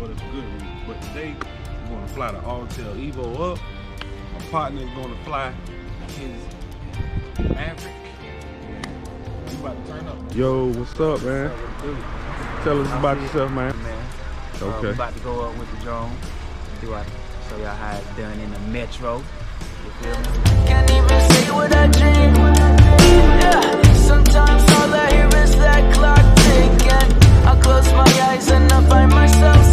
but it's a good reason. But today, we're going to fly the Autel Evo up. My partner is going to fly his Maverick. You about to turn up, man. Yo, what's up, man? Tell us about yourself, man. Okay. We're about to go up with the drone. Show y'all how it's done in the metro. You feel me? Can't even say what I dream. Yeah, sometimes all I hear is that clock ticking. I close my eyes and I find myself